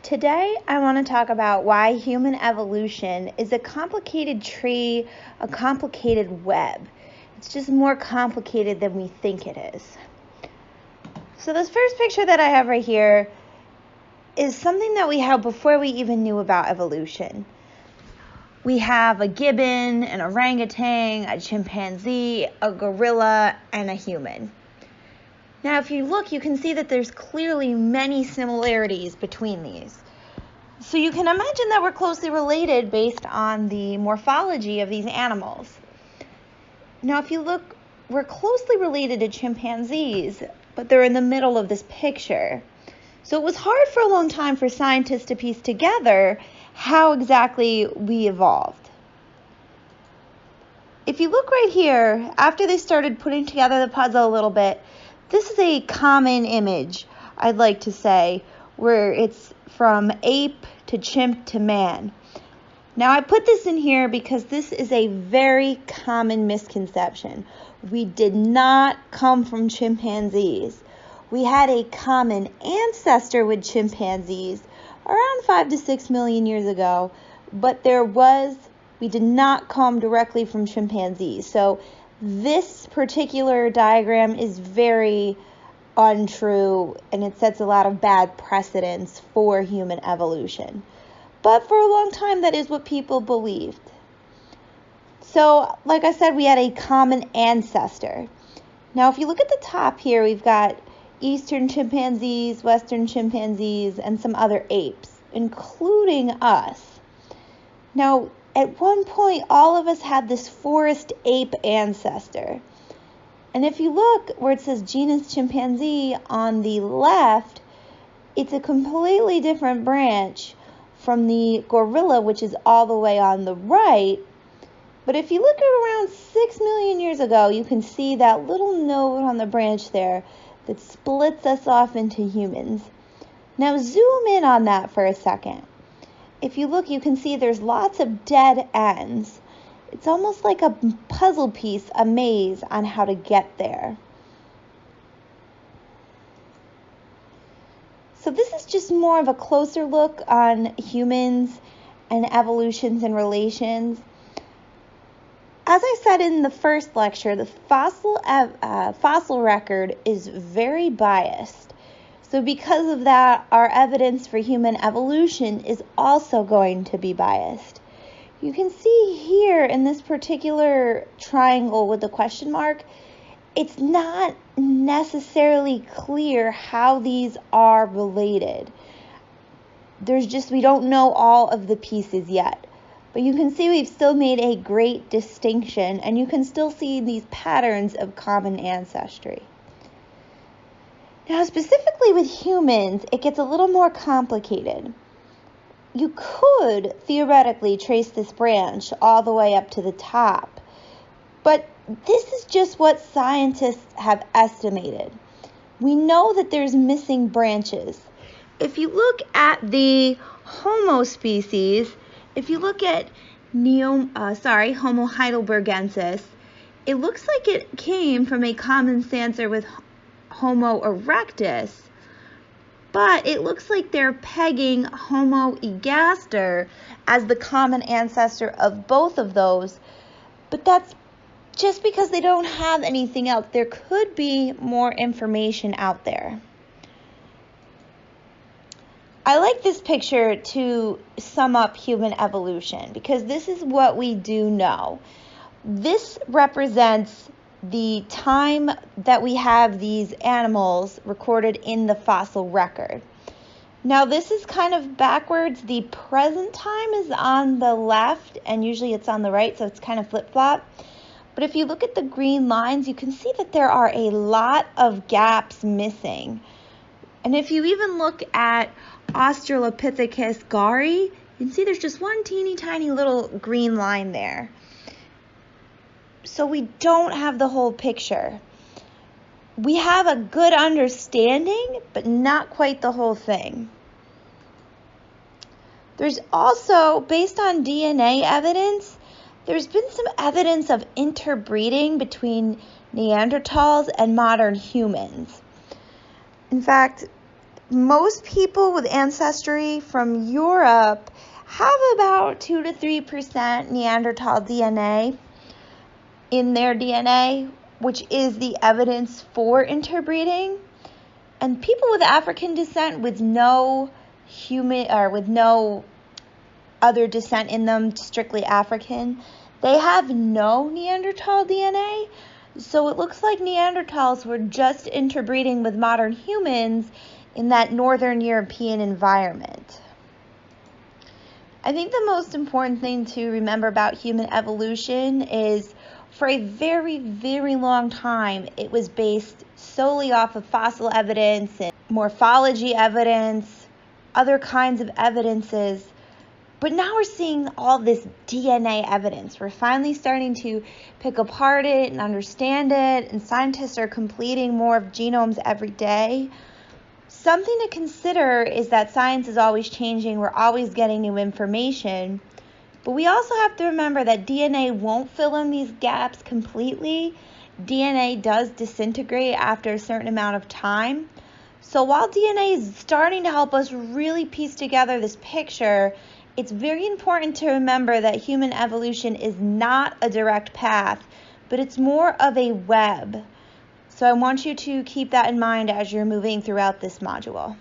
Today, I want to talk about why human evolution is a complicated tree, a complicated web. It's just more complicated than we think it is. So this first picture that I have right here is something that we had before we even knew about evolution. We have a gibbon, an orangutan, a chimpanzee, a gorilla, and a human. Now, if you look, you can see that there's clearly many similarities between these. So you can imagine that we're closely related based on the morphology of these animals. Now, if you look, we're closely related to chimpanzees, but they're in the middle of this picture. So it was hard for a long time for scientists to piece together how exactly we evolved. If you look right here, after they started putting together the puzzle a little bit, this is a common image, I'd like to say, where it's from ape to chimp to man. Now, I put this in here because this is a very common misconception. We did not come from chimpanzees. We had a common ancestor with chimpanzees around 5 to 6 million years ago, but we did not come directly from chimpanzees. So this particular diagram is very untrue, and it sets a lot of bad precedents for human evolution. But for a long time, that is what people believed. So, like I said, we had a common ancestor. Now, if you look at the top here, we've got eastern chimpanzees, western chimpanzees, and some other apes, including us. Now, at one point, all of us had this forest ape ancestor. And if you look where it says genus chimpanzee on the left, it's a completely different branch from the gorilla, which is all the way on the right. But if you look at around 6 million years ago, you can see that little node on the branch there that splits us off into humans. Now zoom in on that for a second. If you look, you can see there's lots of dead ends. It's almost like a puzzle piece, a maze on how to get there. So this is just more of a closer look on humans and evolutions and relations. As I said in the first lecture, the fossil record is very biased. So because of that, our evidence for human evolution is also going to be biased. You can see here in this particular triangle with the question mark, it's not necessarily clear how these are related. We don't know all of the pieces yet. But you can see we've still made a great distinction, and you can still see these patterns of common ancestry. Now, specifically with humans, it gets a little more complicated. You could theoretically trace this branch all the way up to the top, but this is just what scientists have estimated. We know that there's missing branches. If you look at the Homo species, if you look at Homo heidelbergensis, it looks like it came from a common ancestor with Homo erectus, but it looks like they're pegging Homo ergaster as the common ancestor of both of those, but that's just because they don't have anything else. There could be more information out there. I like this picture to sum up human evolution because this is what we do know. This represents the time that we have these animals recorded in the fossil record. Now this is kind of backwards. The present time is on the left and usually it's on the right, so it's kind of flip-flop. But if you look at the green lines, you can see that there are a lot of gaps missing. And if you even look at Australopithecus gari, you can see there's just one teeny tiny little green line there. So we don't have the whole picture. We have a good understanding, but not quite the whole thing. There's also, based on DNA evidence, there's been some evidence of interbreeding between Neanderthals and modern humans. In fact, most people with ancestry from Europe have about 2 to 3% Neanderthal DNA in their DNA, which is the evidence for interbreeding. And people with African descent with no other descent in them, strictly African, they have no Neanderthal DNA. So it looks like Neanderthals were just interbreeding with modern humans in that northern European environment. I think the most important thing to remember about human evolution is for a very, very long time, it was based solely off of fossil evidence and morphology evidence, other kinds of evidences. But now we're seeing all this DNA evidence. We're finally starting to pick apart it and understand it, and scientists are completing more of genomes every day. Something to consider is that science is always changing. We're always getting new information. But we also have to remember that DNA won't fill in these gaps completely. DNA does disintegrate after a certain amount of time. So while DNA is starting to help us really piece together this picture, it's very important to remember that human evolution is not a direct path, but it's more of a web. So I want you to keep that in mind as you're moving throughout this module.